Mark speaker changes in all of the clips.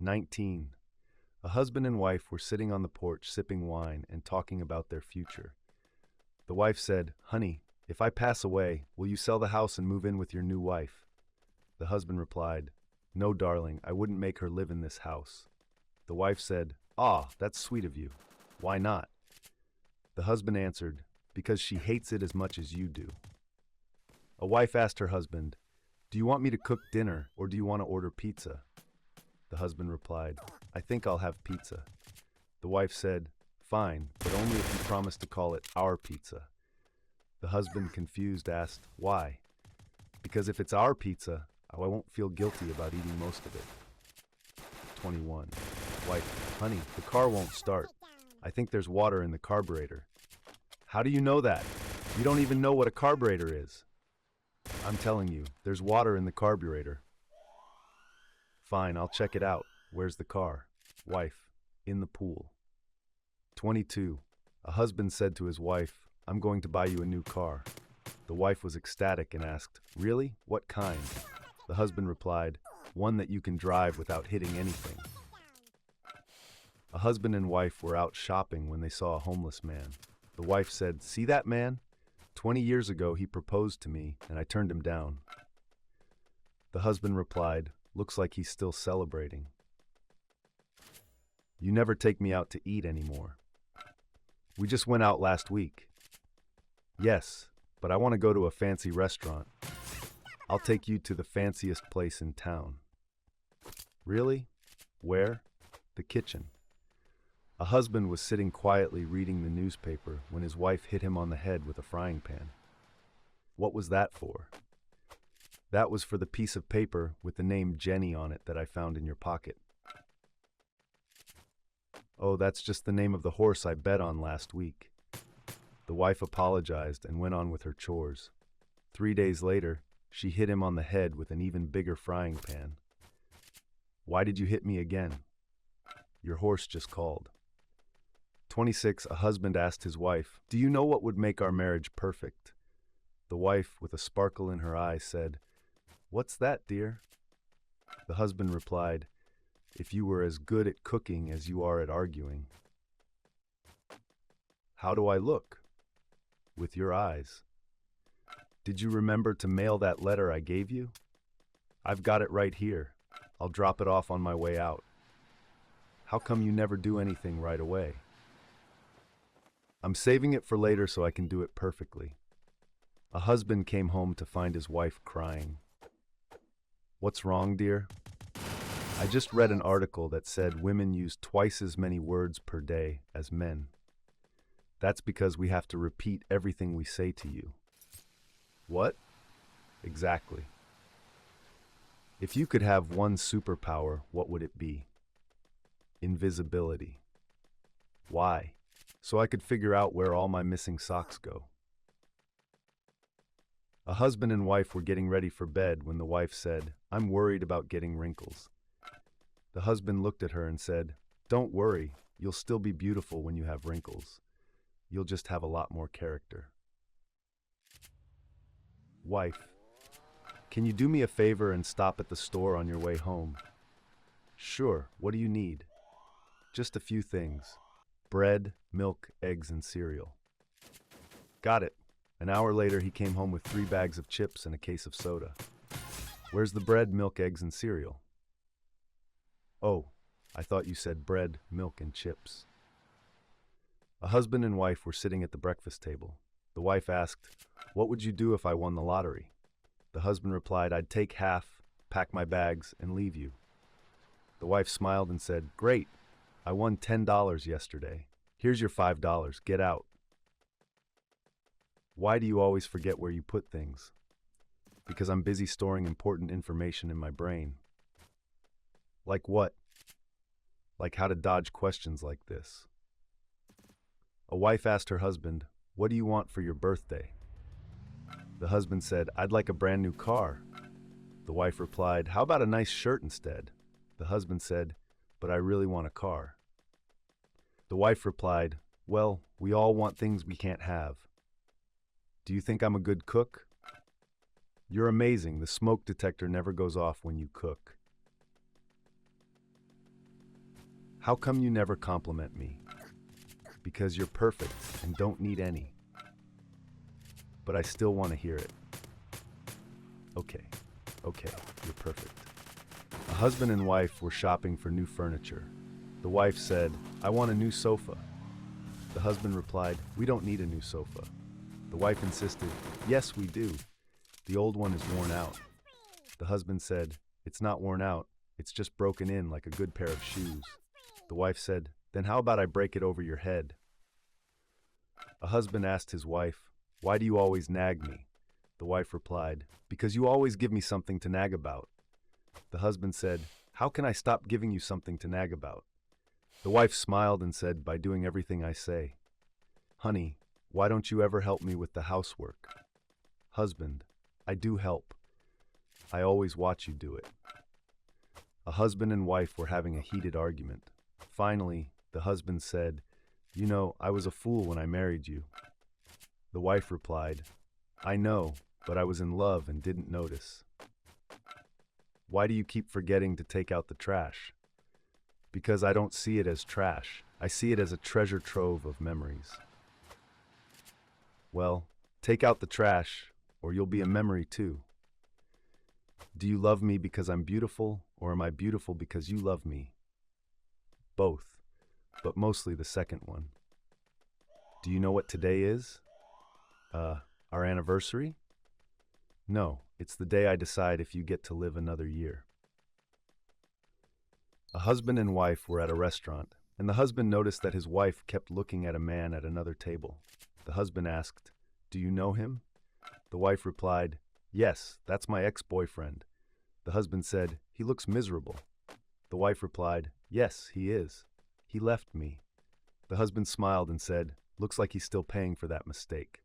Speaker 1: 19. A husband and wife were sitting on the porch sipping wine and talking about their future. The wife said, "Honey, if I pass away, will you sell the house and move in with your new wife?" The husband replied, "No, darling, I wouldn't make her live in this house." The wife said, "Ah, that's sweet of you. Why not?" The husband answered, "Because she hates it as much as you do." A wife asked her husband, "Do you want me to cook dinner or do you want to order pizza?" The husband replied, "I think I'll have pizza." The wife said, "Fine, but only if you promise to call it our pizza." The husband, confused, asked, "Why?" "Because if it's our pizza, I won't feel guilty about eating most of it." 21. Wife, "Honey, the car won't start. I think there's water in the carburetor." "How do you know that? You don't even know what a carburetor is." "I'm telling you, there's water in the carburetor." "Fine, I'll check it out. Where's the car?" Wife, "In the pool." 22. A husband said to his wife, "I'm going to buy you a new car." The wife was ecstatic and asked, "Really? What kind?" The husband replied, "One that you can drive without hitting anything." A husband and wife were out shopping when they saw a homeless man. The wife said, "See that man? 20 years ago he proposed to me and I turned him down." The husband replied, "Looks like he's still celebrating." "You never take me out to eat anymore." "We just went out last week." "Yes, but I want to go to a fancy restaurant." "I'll take you to the fanciest place in town." "Really? Where?" "The kitchen." A husband was sitting quietly reading the newspaper when his wife hit him on the head with a frying pan. "What was that for?" "That was for the piece of paper with the name Jenny on it that I found in your pocket." "Oh, that's just the name of the horse I bet on last week." The wife apologized and went on with her chores. 3 days later, she hit him on the head with an even bigger frying pan. "Why did you hit me again?" "Your horse just called." 26. A husband asked his wife, "Do you know what would make our marriage perfect?" The wife, with a sparkle in her eye, said, "What's that, dear?" The husband replied, "If you were as good at cooking as you are at arguing." "How do I look?" "With your eyes." "Did you remember to mail that letter I gave you?" "I've got it right here. I'll drop it off on my way out." "How come you never do anything right away?" "I'm saving it for later so I can do it perfectly." A husband came home to find his wife crying. "What's wrong, dear?" "I just read an article that said women use twice as many words per day as men. That's because we have to repeat everything we say to you." "What?" "Exactly. If you could have one superpower, what would it be?" "Invisibility." "Why?" "So I could figure out where all my missing socks go." A husband and wife were getting ready for bed when the wife said, "I'm worried about getting wrinkles." The husband looked at her and said, "Don't worry, you'll still be beautiful when you have wrinkles. You'll just have a lot more character." Wife, "Can you do me a favor and stop at the store on your way home?" "Sure, what do you need?" "Just a few things. Bread, milk, eggs, and cereal." "Got it." An hour later, he came home with 3 bags of chips and a case of soda. "Where's the bread, milk, eggs, and cereal?" "Oh, I thought you said bread, milk, and chips." A husband and wife were sitting at the breakfast table. The wife asked, "What would you do if I won the lottery?" The husband replied, "I'd take half, pack my bags, and leave you." The wife smiled and said, "Great, I won $10 yesterday. Here's your $5. Get out." "Why do you always forget where you put things?" "Because I'm busy storing important information in my brain." "Like what?" "Like how to dodge questions like this." A wife asked her husband, "What do you want for your birthday?" The husband said, "I'd like a brand new car." The wife replied, "How about a nice shirt instead?" The husband said, "But I really want a car." The wife replied, "Well, we all want things we can't have." "Do you think I'm a good cook?" "You're amazing. The smoke detector never goes off when you cook." How come you never compliment me? Because you're perfect and don't need any. But I still want to hear it. Okay, you're perfect. A husband and wife were shopping for new furniture. The wife said, "I want a new sofa." The husband replied, "We don't need a new sofa." The wife insisted, "Yes, we do. The old one is worn out." The husband said, "It's not worn out. It's just broken in like a good pair of shoes." The wife said, "Then how about I break it over your head?" A husband asked his wife, "Why do you always nag me?" The wife replied, "Because you always give me something to nag about." The husband said, "How can I stop giving you something to nag about?" The wife smiled and said, "By doing everything I say." "Honey, why don't you ever help me with the housework?" Husband, "I do help. I always watch you do it." A husband and wife were having a heated argument. Finally, the husband said, "You know, I was a fool when I married you." The wife replied, "I know, but I was in love and didn't notice." "Why do you keep forgetting to take out the trash?" "Because I don't see it as trash. I see it as a treasure trove of memories." "Well, take out the trash, or you'll be a memory too." "Do you love me because I'm beautiful, or am I beautiful because you love me?" "Both, but mostly the second one." "Do you know what today is?" Our anniversary?" "No, it's the day I decide if you get to live another year." A husband and wife were at a restaurant, and the husband noticed that his wife kept looking at a man at another table. The husband asked, "Do you know him?" The wife replied, "Yes, that's my ex-boyfriend." The husband said, "He looks miserable." The wife replied, "Yes, he is. He left me." The husband smiled and said, "Looks like he's still paying for that mistake."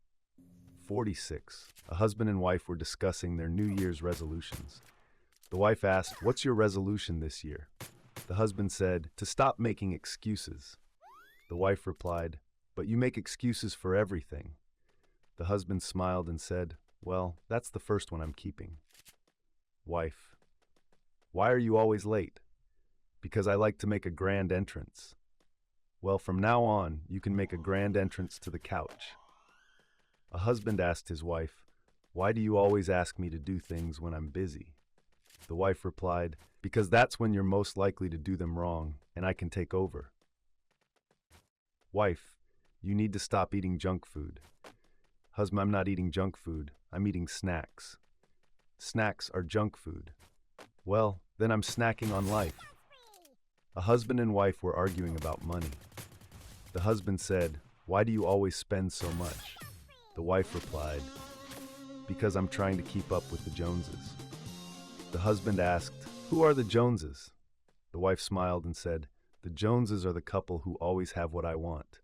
Speaker 1: 46. A husband and wife were discussing their New Year's resolutions. The wife asked, "What's your resolution this year?" The husband said, "To stop making excuses." The wife replied, "But you make excuses for everything." The husband smiled and said, "Well, that's the first one I'm keeping." Wife, "Why are you always late?" "Because I like to make a grand entrance." "Well, from now on, you can make a grand entrance to the couch." A husband asked his wife, "Why do you always ask me to do things when I'm busy?" The wife replied, "Because that's when you're most likely to do them wrong, and I can take over." Wife, "You need to stop eating junk food." Husband, "I'm not eating junk food. I'm eating snacks." "Snacks are junk food." "Well, then I'm snacking on life." A husband and wife were arguing about money. The husband said, "Why do you always spend so much?" The wife replied, "Because I'm trying to keep up with the Joneses." The husband asked, "Who are the Joneses?" The wife smiled and said, "The Joneses are the couple who always have what I want."